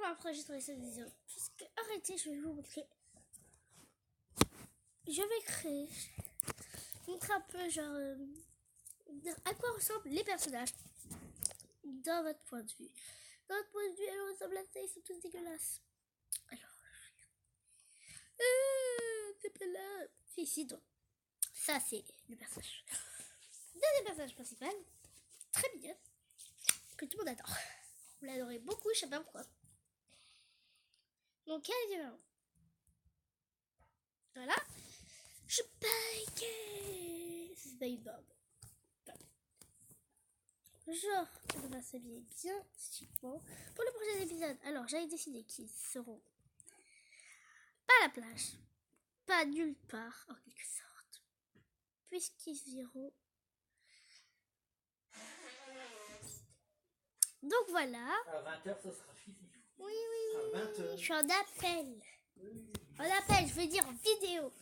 vais enregistrer cette vidéo. Puisque, arrêtez, je vais vous montrer. Je vais créer. Montrer un peu, genre, à quoi ressemblent les personnages. Dans votre point de vue. Dans votre point de vue, elles ressemblent à ça, ils sont tous dégueulasses. Alors. C'est pas là. Si, si, donc. Ça, c'est le personnage. Deuxième personnage principal. Très mignon. Que tout le monde adore. Vous l'adorez beaucoup, je sais pas pourquoi. Donc, elle est voilà. Je paye. C'est pas une barbe. Genre, on va s'habiller bien stylé pour le prochain épisode. Alors, j'avais décidé qu'ils seront pas à la plage, pas nulle part, en quelque sorte, puisqu'ils iront. Donc voilà. À 20h, ça sera fini. Oui, oui, oui. À 20h. Je suis en appel. Oui. En appel, je veux dire en vidéo.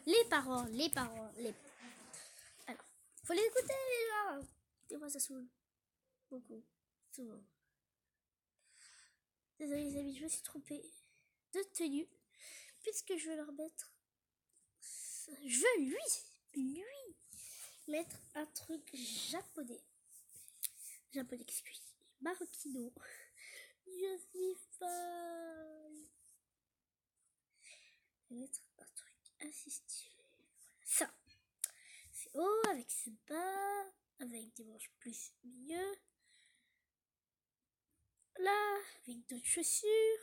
Les parents. Alors, faut les écouter, là. Des fois, ça saoule. Beaucoup. Souvent. Désolé, les amis, je me suis trompée de tenue. Puisque je veux leur mettre. Je veux lui mettre un truc japonais. Japonais, excusez. Marokino. Je suis folle. Je vais mettre un truc assez stylé. Voilà, ça. C'est haut avec ce bas. Avec des manches plus mieux. Là, avec d'autres chaussures.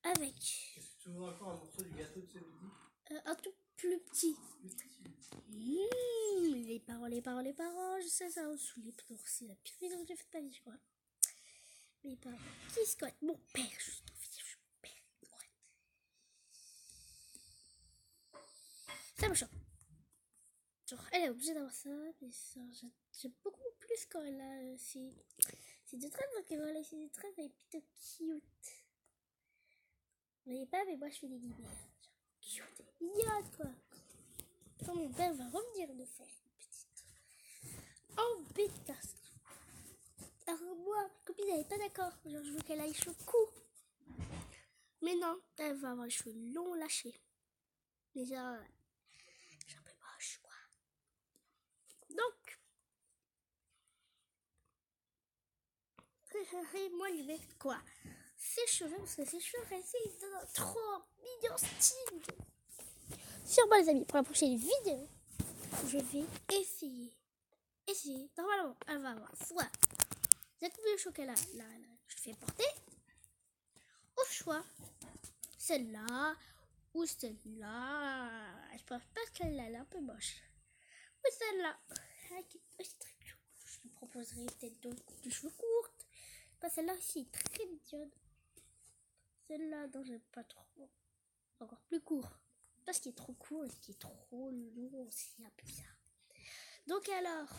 Avec. Est-ce que tu veux encore un morceau du gâteau de ce midi? Un tout plus petit. Les parents, je sais, ça va saouler. C'est la pire vidéo que j'ai faite de ma vie, je crois. Mes parents qui se connaissent. Mon père, juste en vidéo, mon père. Ouais. Ça me choque. Genre, elle est obligée d'avoir ça, mais ça, j'aime beaucoup plus quand elle a. C'est de très donc voilà, c'est de très plutôt cute. Vous voyez pas, mais moi je fais des guillemets. Cute, idiote quoi. Quand mon père va revenir de faire une petite embêtasse. Alors moi, ma copine elle est pas d'accord. Genre je veux qu'elle ait les cheveux courts. Mais non, elle va avoir les cheveux longs lâchés. Déjà, j'ai un peu moche quoi. Donc, moi lui mettre quoi? Ses cheveux, parce que ses cheveux restent dans un trop mignon style. Sûrement les amis, pour la prochaine vidéo, je vais essayer. Normalement, elle va avoir soit la coupe de chocolat, là, je fais porter. Au choix, celle-là ou celle-là. Je pense pas que celle-là, elle est un peu moche. Ou celle-là, qui est aussi très cool. Je lui proposerai peut-être d'autres de cheveux courtes. Celle-là aussi est très mignonne. Celle-là, dont j'aime pas trop. Encore plus court. Parce qu'il est trop court et qu'il est trop long, c'est un peu bizarre. Donc alors,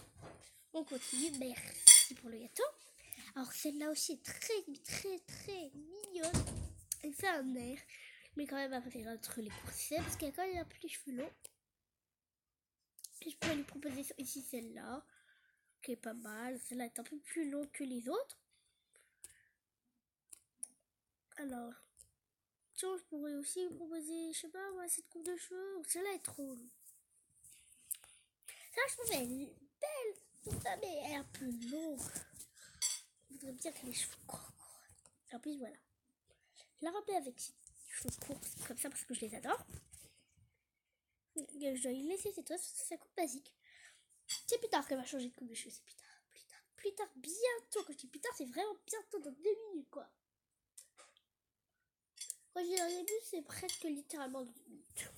on continue. Merci pour le gâteau. Alors celle-là aussi est très mignonne. Elle fait un air, mais quand même elle préfère entre les coursets parce qu'elle a quand même un peu les cheveux longs. Et je pourrais lui proposer ici celle-là, qui est pas mal. Celle-là est un peu plus longue que les autres. Alors, tiens, je pourrais aussi lui proposer, je sais pas moi, cette coupe de cheveux. Celle-là est trop longue. Ça, je trouve elle est belle. Ça, mais elle est un peu longue. Je voudrais bien que les cheveux courts. En plus, voilà. Je la remplis avec ses cheveux courts, comme ça, parce que je les adore. Je dois lui laisser ses tresses, parce que ça coupe basique. C'est plus tard qu'elle va changer de coupe de cheveux, c'est plus tard. Plus tard, bientôt. Quand je dis plus tard, c'est vraiment bientôt, dans 2 minutes, quoi. Quand je dis dans 2 minutes, c'est presque littéralement 2 minutes.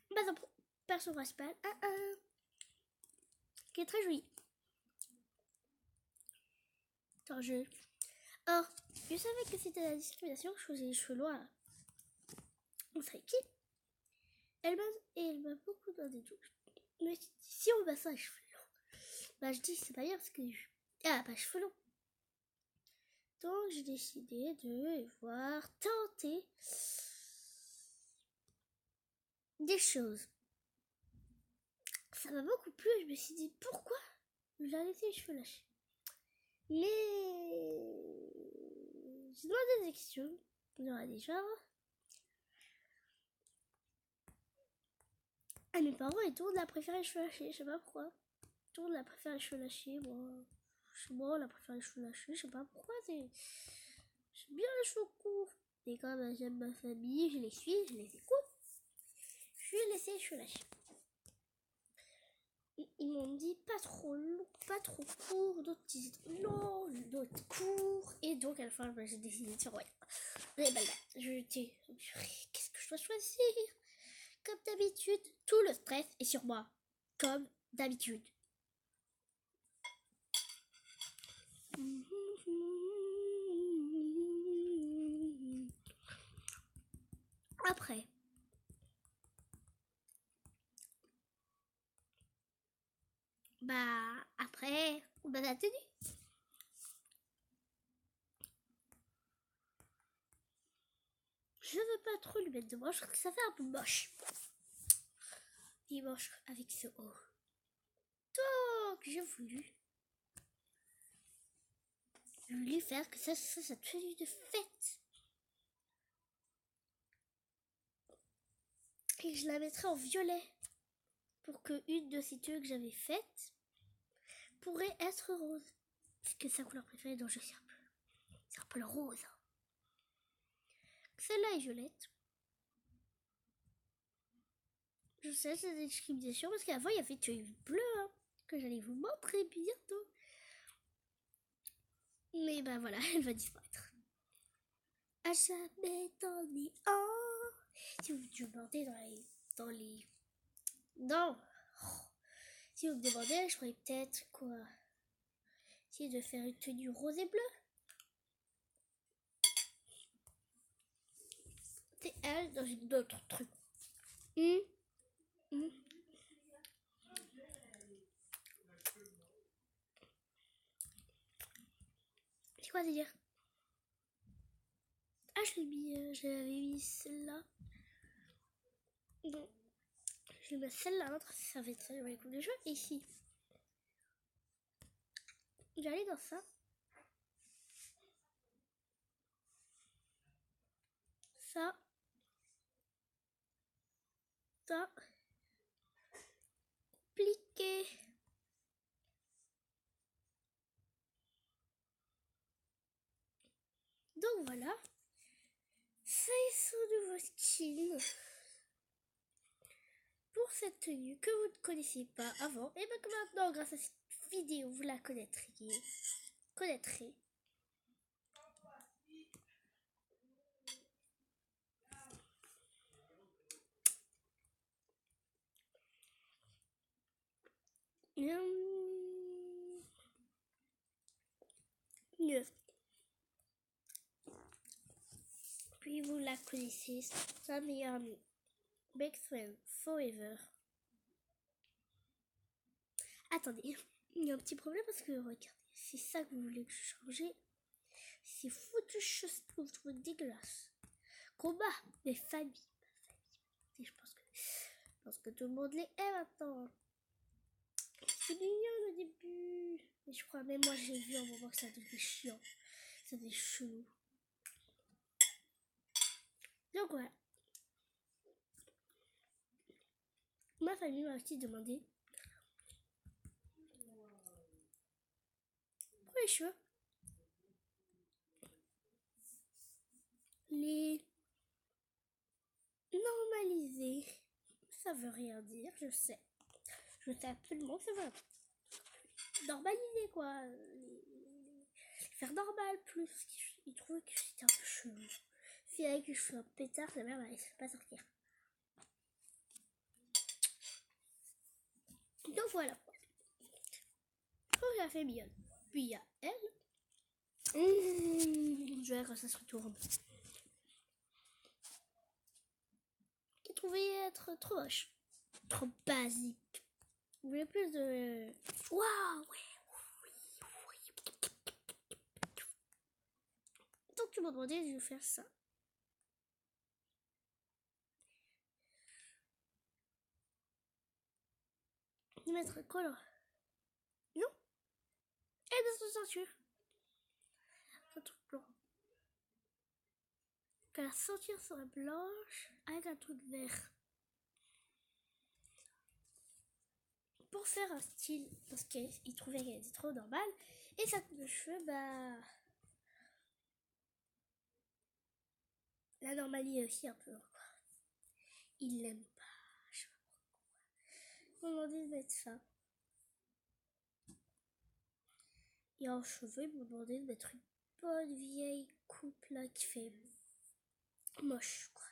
Bah, perso principal, qui est très joli. Attends, alors, je savais que c'était la discrimination, je faisais les cheveux longs. On serait qui? Elle m'a beaucoup donné tout. Mais si on met ça les cheveux longs, bah je dis c'est pas bien parce que pas cheveux longs. Donc j'ai décidé de tenter des choses. ça m'a beaucoup plu. Je me suis dit pourquoi je l'ai laissé les cheveux lâchés. Mais j'ai demandé des questions. Il y en a déjà. Ah, mes parents et tout le monde a préféré les cheveux lâchés. Je sais pas pourquoi. Tout le monde a préféré les cheveux lâchés. Moi, on a préféré les cheveux lâchés. Je sais pas pourquoi. J'aime bien les cheveux courts. Et comme j'aime ma famille, je les suis, je les écoute. Je vais laisser les cheveux lâchés. Ils m'ont dit pas trop long, pas trop court, d'autres disaient long, d'autres court. Et donc à la fin, j'ai décidé de faire ouais. Et ben là, je dis, qu'est-ce que je dois choisir? Comme d'habitude, tout le stress est sur moi. Comme d'habitude. Après, on a la tenue. Je veux pas trop lui mettre de manches, je trouve que ça fait un peu moche. Les manches avec ce haut. Donc, j'ai voulu faire que ça soit sa tenue de fête. Et je la mettrai en violet. Pour que une de ces tenues que j'avais faites pourrait être rose. Parce que c'est sa couleur préférée, donc je suis c'est un peu le rose. Celle-là est violette. Je sais, c'est des discriminations parce qu'avant il y avait une tenue bleue hein, que j'allais vous montrer bientôt. Mais bah voilà, elle va disparaître. À jamais dans les si vous me demandez non. Si vous me demandez, je pourrais peut-être quoi essayer de faire une tenue rose et bleue. C'est elle dans une autre truc. C'est quoi dire? Ah, j'avais mis celle-là. Non. Je vais mettre celle-là, l'autre, ça va être très bien les coups de jeu. Et ici. J'allais dans ça. Ça. Ça. Pliqué. Donc voilà. Ça est son nouveau skin. Pour cette tenue que vous ne connaissiez pas avant. Et bien que maintenant, grâce à cette vidéo, vous la connaîtrez. Mieux. Puis vous la connaissez, sa meilleure amie. Best friend forever. Attendez, il y a un petit problème parce que regardez, c'est ça que vous voulez que je change. C'est foutu, je trouve dégueulasse. Combat des familles. Et je pense que tout le monde les aime maintenant. C'est mignon au début. Mais je crois même moi j'ai vu un moment que ça devenait chiant. Ça devenait chelou. Donc voilà. Ma famille m'a aussi demandé pour les cheveux. Les normaliser. Ça veut rien dire, je sais. Je sais absolument que ça veut normaliser quoi. Faire normal plus. Ils trouvaient que c'était un peu chelou. Si avec que je fais un pétard, sa mère ne laisserait pas sortir. Donc voilà. On a fait mignonne. Puis il y a elle. Je vais quand ça se retourne. Qui trouvait être trop moche. Trop basique. Vous voulez plus de... Waouh, oui. Donc tu m'as demandé de faire ça. de mettre quoi là? Non. Et de sa ceinture. Un truc blanc. Que la ceinture sera blanche avec un truc vert. Pour faire un style, parce qu'il trouvait qu'elle était trop normale. Et sa coupe de cheveux, bah... la normalité aussi un peu. Quoi. Il l'aime pas. Je sais pas pourquoi. On m'a demandé de mettre ça. Et en cheveux, ils m'ont demandé de mettre une bonne vieille coupe là qui fait moche, quoi.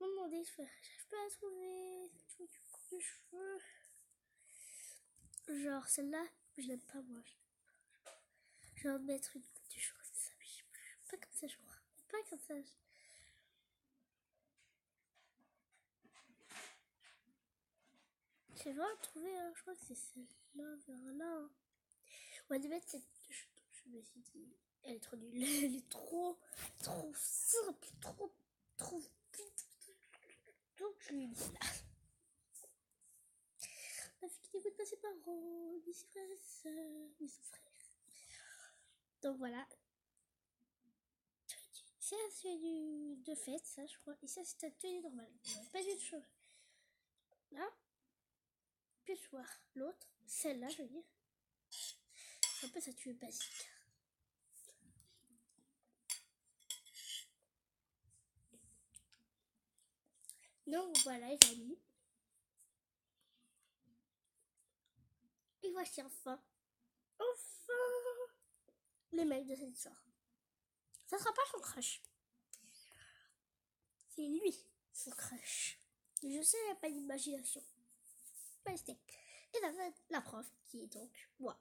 Ils m'ont demandé de faire. J'arrive pas à trouver une coupe de cheveux. Genre celle-là, je l'aime pas moi. J'ai envie de mettre une coupe de cheveux comme ça, mais pas comme ça, je crois. Pas comme ça. J'ai vraiment trouvé, je crois que c'est celle-là vers là. Hein. On va mettre cette. Je me suis dit, elle est trop nulle. Elle est trop simple, trop vite. Donc je lui ai mis là. La fille qui n'écoute pas ses parents, ni ses frères et sœurs, ni son frère. Donc voilà. C'est la tenue de fête, ça je crois. Et ça c'est ta tenue normale. Pas du tout. Là. Plus soir. L'autre, celle-là je veux dire. C'est un peu sa tenue basique. Donc voilà les amis. Et voici enfin le mec de cette histoire. Ça sera pas son crush. C'est lui, son crush. Je sais, il n'y a pas d'imagination. Pas steak. Et la prof, qui est donc moi.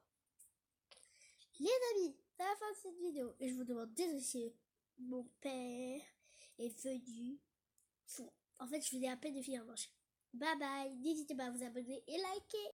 Les amis, c'est la fin de cette vidéo. Et je vous demande désolé si mon père est venu. En fait, je vous ai à peine de finir à manger. Bye bye. N'hésitez pas à vous abonner et liker.